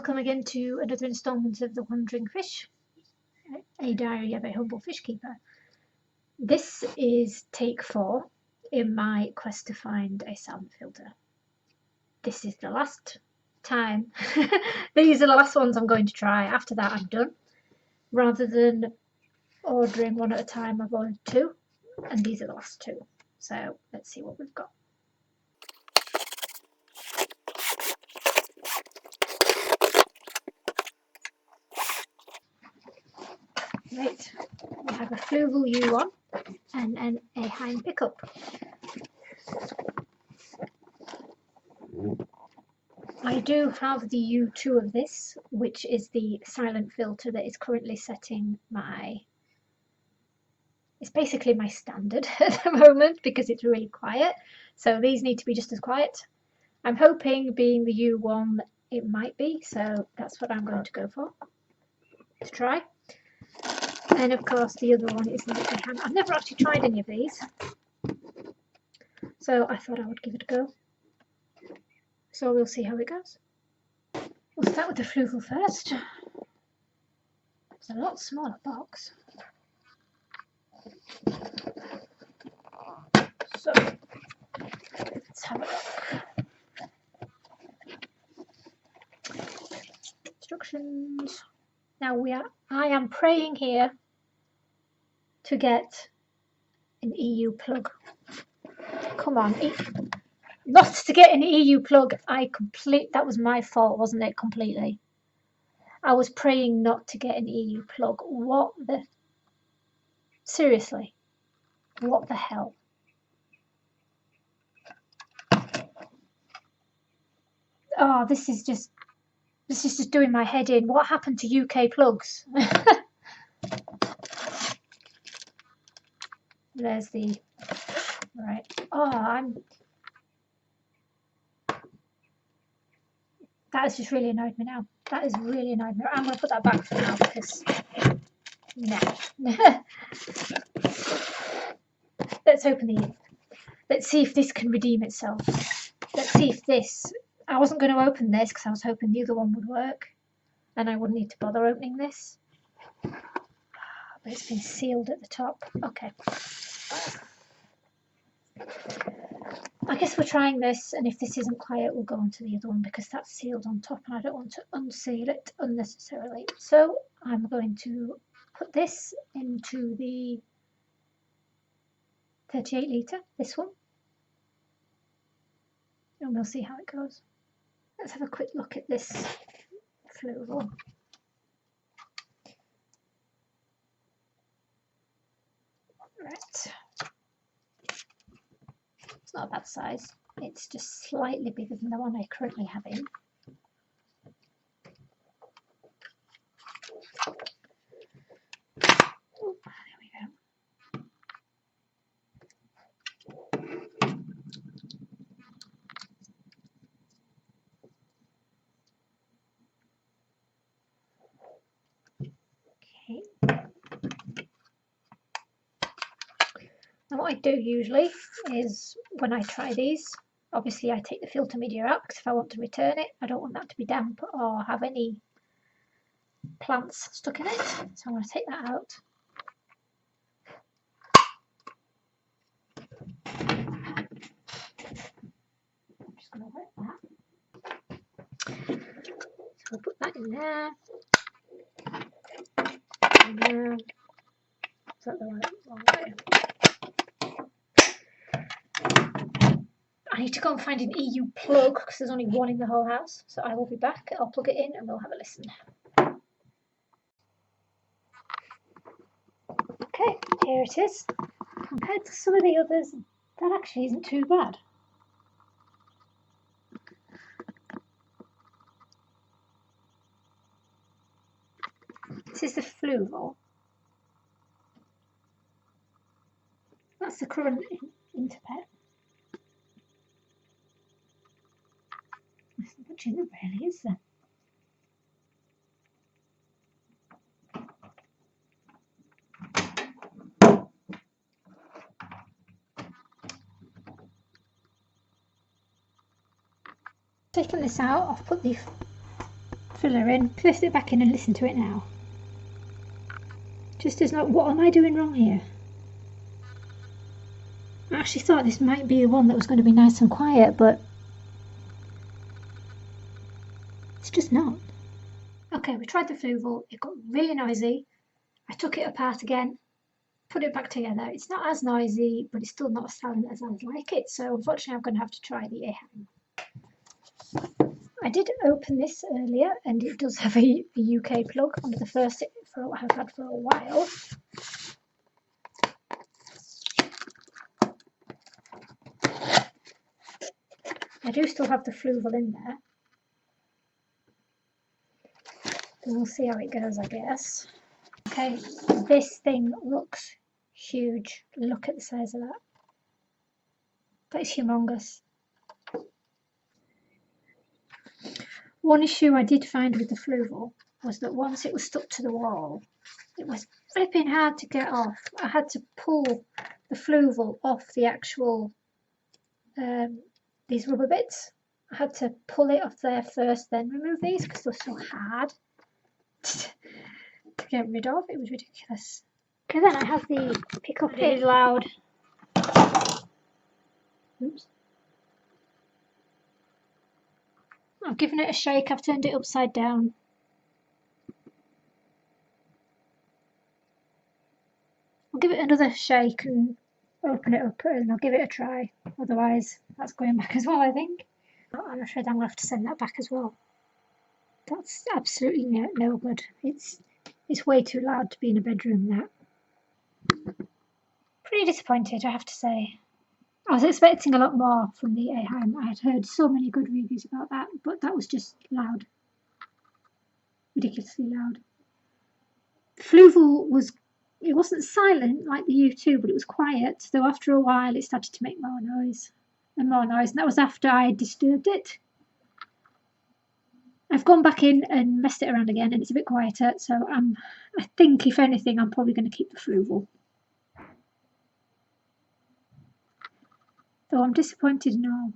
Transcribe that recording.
Welcome again to another instalment of The Wandering Fish, a diary of a humble fish keeper. This is take 4 in my quest to find a salmon filter. This is the last time. These are the last ones I'm going to try. After that I'm done. Rather than ordering one at a time, I've ordered 2, and these are the last 2. So let's see what we've got. Right, we have a Fluval U1 and an Eheim pickup. I do have the U2 of this, which is the silent filter that is currently setting my... It's basically my standard at the moment because it's really quiet. So these need to be just as quiet. I'm hoping, being the U1, it might be. So that's what I'm going to go for, to try. And of course the other one is the Eheim. I've never actually tried any of these, so I thought I would give it a go. So we'll see how it goes. We'll start with the Fluval first. It's a lot smaller box. So let's have a look. Instructions. Now I am praying here to get an EU plug. Come on, not to get an EU plug. That was my fault, wasn't it? Completely. I was praying not to get an EU plug. What the? Seriously, what the hell? Oh, this is just doing my head in. What happened to UK plugs? There's the right. Oh, that has just really annoyed me now. That has really annoyed me. I'm going to put that back for now because no. Let's see if this can redeem itself. Let's see if this. I wasn't going to open this because I was hoping the other one would work and I wouldn't need to bother opening this. But it's been sealed at the top. Okay. I guess we're trying this, and if this isn't quiet, we'll go on to the other one because that's sealed on top and I don't want to unseal it unnecessarily. So I'm going to put this into the 38 litre, this one, and we'll see how it goes. Let's have a quick look at this Fluval. Right. It's not a bad size. It's just slightly bigger than the one I currently have in. Oh, there we go. Okay. Now what I do usually is when I try these, obviously I take the filter media out because if I want to return it, I don't want that to be damp or have any plants stuck in it. So I'm going to take that out. I'm just going to wet that. So we'll put that in there. In there. Is that the wrong way? I need to go and find an EU plug because there's only one in the whole house. So I will be back. I'll plug it in and we'll have a listen. Okay, here it is. Compared to some of the others, that actually isn't too bad. This is the Fluval. That's the current Interpet. There's not much in it really, is there? Taking this out, I've put the fill her in, place it back in and listen to it now. Just as like, what am I doing wrong here? I actually thought this might be the one that was going to be nice and quiet, but it's just not. Okay, we tried the Fluval, it got really noisy. I took it apart again, put it back together. It's not as noisy, but it's still not as silent as I'd like it, so unfortunately I'm going to have to try the Eheim. I did open this earlier, and it does have a UK plug, one of the first I've had for a while. I do still have the Fluval in there. And we'll see how it goes, I guess. Okay, this thing looks huge. Look at the size of that. That is humongous. One issue I did find with the Fluval was that once it was stuck to the wall, it was flipping hard to get off. I had to pull the Fluval off the actual, these rubber bits. I had to pull it off there first, then remove these because they're so hard to get rid of. It was ridiculous. Okay, then I have the pick up. It is loud. Oops. I've given it a shake. I've turned it upside down. I'll give it another shake and open it up, and I'll give it a try. Otherwise, that's going back as well, I think. I'm afraid I'm going to have to send that back as well. That's absolutely no good. It's way too loud to be in a bedroom, that. Pretty disappointed, I have to say. I was expecting a lot more from the Eheim. I had heard so many good reviews about that, but that was just loud. Ridiculously loud. Fluval wasn't silent like the U2, but it was quiet, though after a while it started to make more noise and more noise, and that was after I disturbed it. I've gone back in and messed it around again, and it's a bit quieter, so I think, if anything, I'm probably going to keep the Fluval. Though I'm disappointed in all